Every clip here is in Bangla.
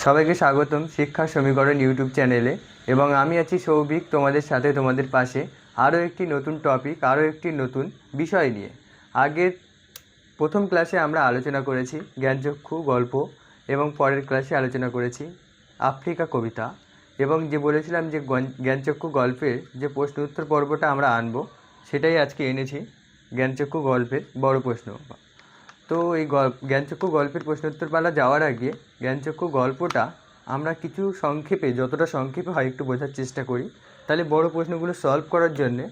সবাইকে স্বাগতম শিক্ষা সমীকরণ ইউটিউব চ্যানেলে। এবং আমি আছি সৌভিক, তোমাদের সাথে, তোমাদের পাশে আরও একটি নতুন টপিক, আরও একটি নতুন বিষয় নিয়ে। আগের প্রথম ক্লাসে আমরা আলোচনা করেছি জ্ঞানচক্ষু গল্প, এবং পরের ক্লাসে আলোচনা করেছি আফ্রিকা কবিতা। এবং যে বলেছিলাম যে জ্ঞানচক্ষু গল্পের যে প্রশ্ন উত্তর পর্বটা আমরা আনবো, সেটাই আজকে এনেছি, জ্ঞানচক্ষু গল্পের বড় প্রশ্ন। তো এই জ্ঞানচক্ষু গল্পের প্রশ্নোত্তরপালা যাওয়ার আগে জ্ঞানচক্ষু গল্পটা আমরা কিছু সংক্ষেপে, যতটা সংক্ষেপে হয় একটু বোঝার চেষ্টা করি, তাহলে বড় প্রশ্নগুলো সলভ করার জন্যে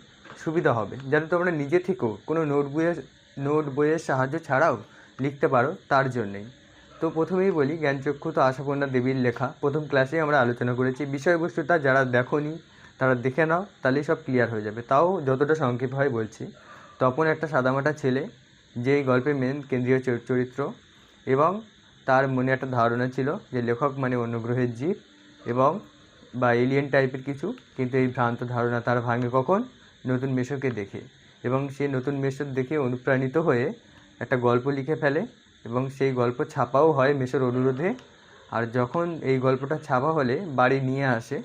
সুবিধা হবে, যাতে তোমরা নিজে থেকেও কোনো নোট বইয়ের সাহায্য ছাড়াও লিখতে পারো, তার জন্যেই। তো প্রথমেই বলি, জ্ঞানচক্ষু তো আশাপূর্ণা দেবীর লেখা, প্রথম ক্লাসেই আমরা আলোচনা করেছি। বিষয়বস্তুটা যারা দেখোনি তারা দেখে নাও, তাহলেই সব ক্লিয়ার হয়ে যাবে। তাও যতটা সংক্ষেপ হয় বলছি। তপন একটা সাদামাটা ছেলে, যে এই গল্পের মেন কেন্দ্রীয় চরিত্র, এবং তার মনে একটা ধারণা ছিল যে লেখক মানে অন্য গ্রহের জীব এবং বা এলিয়েন টাইপের কিছু। কিন্তু এই ভ্রান্ত ধারণা তার ভাঙে কখন? নতুন মেশোকে দেখে। এবং সে নতুন মেশোর দেখে অনুপ্রাণিত হয়ে একটা গল্প লিখে ফেলে, এবং সেই গল্প ছাপাও হয় মেশোর অনুরোধে। আর যখন এই গল্পটা ছাপা হলে বাড়ি নিয়ে আসে,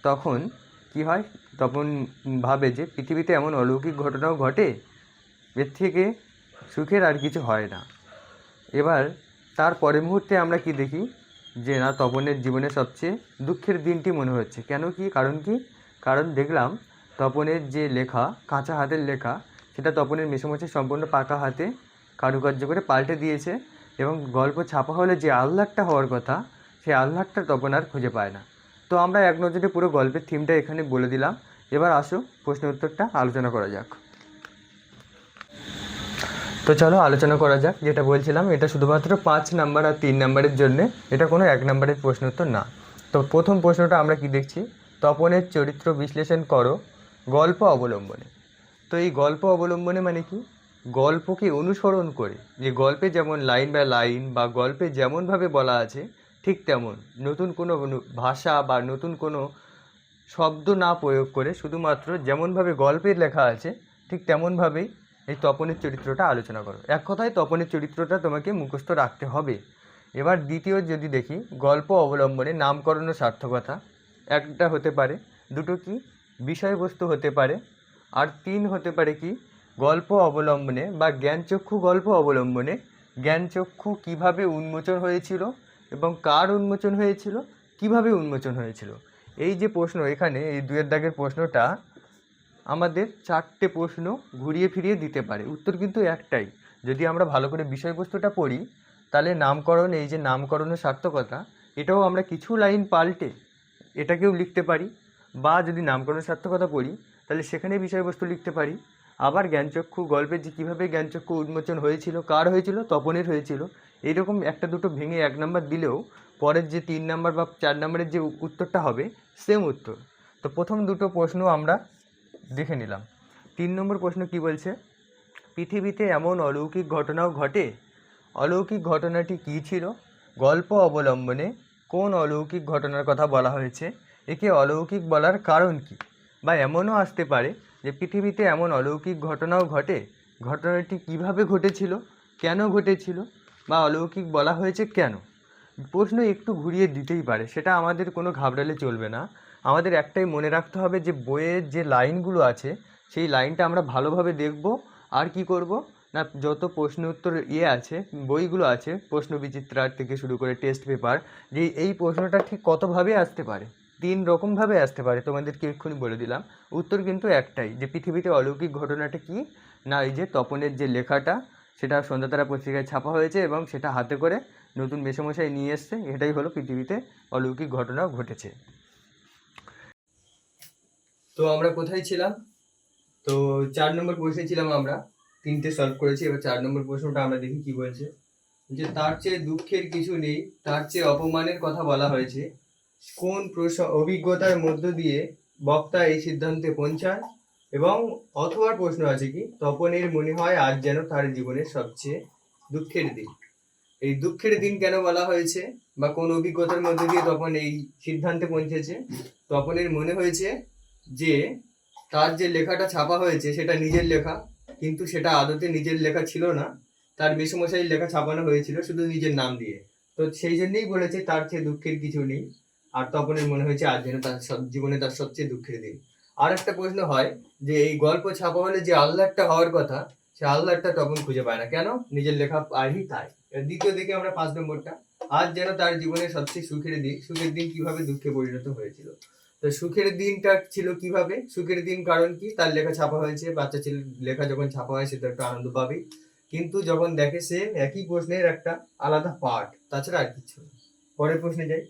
তখন কি হয়? তখন ভাবে যে পৃথিবীতে এমন অলৌকিক ঘটনাও ঘটে, এর থেকে সুখের আর কিছু হয় না। এবার তার পরের মুহূর্তে আমরা কি দেখি, যে না, তপনের জীবনে সবচেয়ে দুঃখের দিনটি মনে হচ্ছে। কেন? কি কারণ? কারণ দেখলাম তপনের যে লেখা, কাঁচা হাতের লেখা, সেটা তপনের মেসোমশাই সম্পূর্ণ পাকা হাতে কারুকার্য করে পাল্টে দিয়েছে। এবং গল্প ছাপা হলে যে আহ্লাদটা হওয়ার কথা, সেই আহ্লাদটা তপন আর খুঁজে পায় না। তো আমরা এক নজরে পুরো গল্পের থিমটা এখানে বলে দিলাম। এবার আসো প্রশ্ন উত্তরটা আলোচনা করা যাক। তো চলো আলোচনা করা যাক। যেটা বলছিলাম, এটা শুধুমাত্র 5 নাম্বার আর 3 নাম্বারের জন্যে, এটা কোনো 1 নাম্বারের প্রশ্ন উত্তর না। তো প্রথম প্রশ্নটা আমরা কি দেখছি, তপনের চরিত্র বিশ্লেষণ করো গল্প অবলম্বনে। তো এই গল্প অবলম্বনে মানে কি? গল্পকে অনুসরণ করে, যে গল্পে যেমন লাইন বাই লাইন বা গল্পে যেমনভাবে বলা আছে ঠিক তেমন, নতুন কোনো ভাষা বা নতুন কোনো শব্দ না প্রয়োগ করে, শুধুমাত্র যেমনভাবে গল্পে লেখা আছে ঠিক তেমনভাবেই এই তপনের চরিত্রটা আলোচনা করো। এক কথায় তপনের চরিত্রটা তোমাকে মুখস্থ রাখতে হবে। এবার দ্বিতীয় যদি দেখি, গল্প অবলম্বনে নামকরণ ও সার্থকতা। একটা হতে পারে, দুটো কি বিষয়বস্তু হতে পারে, আর 3 হতে পারে কি গল্প অবলম্বনে বা জ্ঞানচক্ষু গল্প অবলম্বনে জ্ঞানচক্ষু কিভাবে উন্মোচন হয়েছিল এবং কার উন্মোচন হয়েছিল, কিভাবে উন্মোচন হয়েছিল। এই যে প্রশ্ন এখানে, এই 2-এর দাগের প্রশ্নটা আমাদের 4টে প্রশ্ন ঘুরিয়ে ফিরিয়ে দিতে পারে। উত্তর কিন্তু একটাই। যদি আমরা ভালো করে বিষয়বস্তুটা পড়ি, তাহলে নামকরণ, এই যে নামকরণের সার্থকতা, এটাও আমরা কিছু লাইন পাল্টে এটাকেও লিখতে পারি। বা যদি নামকরণের সার্থকতা পড়ি, তাহলে সেখানে বিষয়বস্তু লিখতে পারি। আবার জ্ঞানচক্ষু গল্পে যে কীভাবে জ্ঞানচক্ষু উন্মোচন হয়েছিল, কার হয়েছিল? তপনের হয়েছিল। এইরকম একটা দুটো ভেঙে 1 নাম্বার দিলেও পরের যে 3 নাম্বার বা 4 নাম্বারের যে উত্তরটা হবে, সেম উত্তর। তো প্রথম দুটো প্রশ্ন আমরা দেখে নিলাম। 3 নম্বর প্রশ্ন কি বলছে, পৃথিবীতে এমন অলৌকিক ঘটনাও ঘটে, অলৌকিক ঘটনাটি কী ছিল? গল্প অবলম্বনে কোন অলৌকিক ঘটনার কথা বলা হয়েছে? একে অলৌকিক বলার কারণ কি? বা এমনও আসতে পারে যে পৃথিবীতে এমন অলৌকিক ঘটনাও ঘটে, ঘটনাটি কিভাবে ঘটেছিল, কেন ঘটেছিল, বা অলৌকিক বলা হয়েছে কেন? প্রশ্ন একটু ঘুরিয়ে দিতেই পারে, সেটা আমাদের কোনো ঘাবড়ালে চলবে না। আমাদের একটাই মনে রাখতে হবে যে বইয়ের যে লাইনগুলো আছে, সেই লাইনটা আমরা ভালোভাবে দেখব। আর কি করব না, যত প্রশ্ন উত্তর আছে, বইগুলো আছে, প্রশ্ন বিচিত্রার থেকে শুরু করে টেস্ট পেপার, যে এই প্রশ্নটা ঠিক কতভাবে আসতে পারে। 3 রকমভাবে আসতে পারে, তোমাদেরকে এক্ষুনি বলে দিলাম। উত্তর কিন্তু একটাই, যে পৃথিবীতে অলৌকিক ঘটনাটা কি না, এই যে তপনের যে লেখাটা, সেটা সন্ধ্যাতারা পত্রিকায় ছাপা হয়েছে এবং সেটা হাতে করে নতুন মেসোমশাই নিয়ে এসছে। এটাই হলো পৃথিবীতে অলৌকিক ঘটনা ঘটেছে। তো আমরা কোথায় ছিলাম? তো 4 নম্বর প্রশ্নে ছিলাম আমরা, 3টে সলভ করেছি। এবার 4 নম্বর প্রশ্নটা আমরা দেখি কি বলছে, যে তার চেয়ে দুঃখের কিছু নেই, তার চেয়ে অপমানের কথা বলা হয়েছে। কোন অভিজ্ঞতার মধ্য দিয়ে বক্তা এই সিদ্ধান্তে পৌঁছায়? এবং অথবা প্রশ্ন আছে কি, তপনের মনে হয় আজ যেন তার জীবনের সবচেয়ে দুঃখের দিন। এই দুঃখের দিন কেন বলা হয়েছে, বা কোন অভিজ্ঞতার মধ্যে দিয়ে তপন এই সিদ্ধান্তে পৌঁছেছে? তপনের মনে হয়েছে যে তার যে লেখাটা ছাপা হয়েছে সেটা নিজের লেখা, কিন্তু সেটা আদতে নিজের লেখা ছিল না, তার মেসোমশাইয়ের লেখা ছাপানো হয়েছিল শুধু নিজের নাম দিয়ে। তো সেই জন্যই বলেছে তার চেয়ে দুঃখের কিছু নেই। আর তপনের মনে হয়েছে আজ যেন তার সব জীবনে তার সবচেয়ে দুঃখের দিন। আর একটা প্রশ্ন হয় যে এই গল্প ছাপা হলে যে আহ্লাদটা হওয়ার কথা, সে আহ্লাদটা তপন খুঁজে পায় না, কেন? নিজের লেখা পায়নি তাই। এর দ্বিতীয় দিকে আমরা 5 নম্বরটা, আজ যেন তার জীবনের সবচেয়ে সুখের দিন কিভাবে দুঃখে পরিণত হয়েছিল। তো সুখের দিনটা ছিল কিভাবে? সুখের দিন কারণ কি, তার লেখা ছাপা হয়েছে, বাচ্চা ছেলের লেখা যখন ছাপা হয় সে তো একটা আনন্দ পাবেই, কিন্তু যখন দেখে সে একই প্রশ্নের একটা আলাদা পার্ট, তাছাড়া আর কিছু না। পরের প্রশ্নে যাই।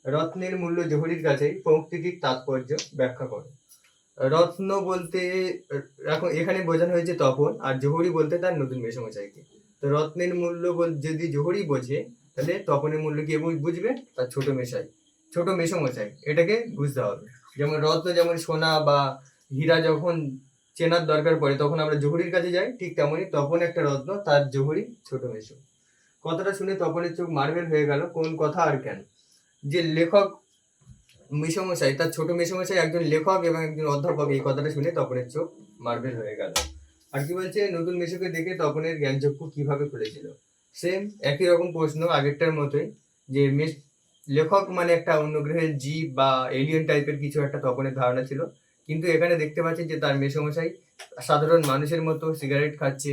রত্নের মূল্য জহুরির কাছে পৌক্তিটির তাৎপর্য ব্যাখ্যা করো। রত্ন বলতে এখন এখানে বোঝানো হয়েছে তপন, আর জহুরি বলতে তার নতুন মেসমশাইকে। তো রত্নের মূল্য যদি জহুরি বোঝে, তাহলে তপনের মূল্য কি বুঝবে? তার ছোট মেসমশাই, এটাকে বুঝতে হবে। যেমন রত্ন যেমন সোনা বা হীরা যখন চেনার দরকার পড়ে তখন আমরা জহুরির কাছে যাই, ঠিক তেমনই তপন একটা রত্ন, তার জহুরি ছোট মেসো। কথাটা শুনে তপনের চোখ মার্বেল হয়ে গেল। কোন কথা আর কেন? যে লেখক মেসমশাই, তার ছোট মেসমশাই একজন লেখক এবং একজন অধ্যাপক, এই কথাটা শুনে তপনের চোখ মার্বেল হয়ে গেল। আর কি বলছে, নতুন মেসোকে দেখে তপনের জ্ঞানচক্ষু কিভাবে খুলেছিল। সেম একই রকম প্রশ্ন আগেরটার মতোই, যে লেখক মানে একটা অন্য গ্রহের জীব বা এলিয়েন টাইপের কিছু একটা তপনের ধারণা ছিল, কিন্তু এখানে দেখতে পাচ্ছি যে তার মেসমশাই সাধারণ মানুষের মতো সিগারেট খাচ্ছে,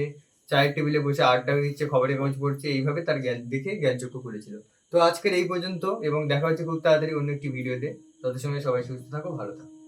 চায়ের টেবিলে বসে আড্ডা দিচ্ছে, খবরের কাগজ পড়ছে, এইভাবে তার জ্ঞানচক্ষু খুলেছিল। তো আজকের এই পর্যন্ত, এবং দেখা হচ্ছে খুব তাড়াতাড়ি অন্য একটি ভিডিওতে। তত সময় সবাই সুস্থ থাকো, ভালো থাকো।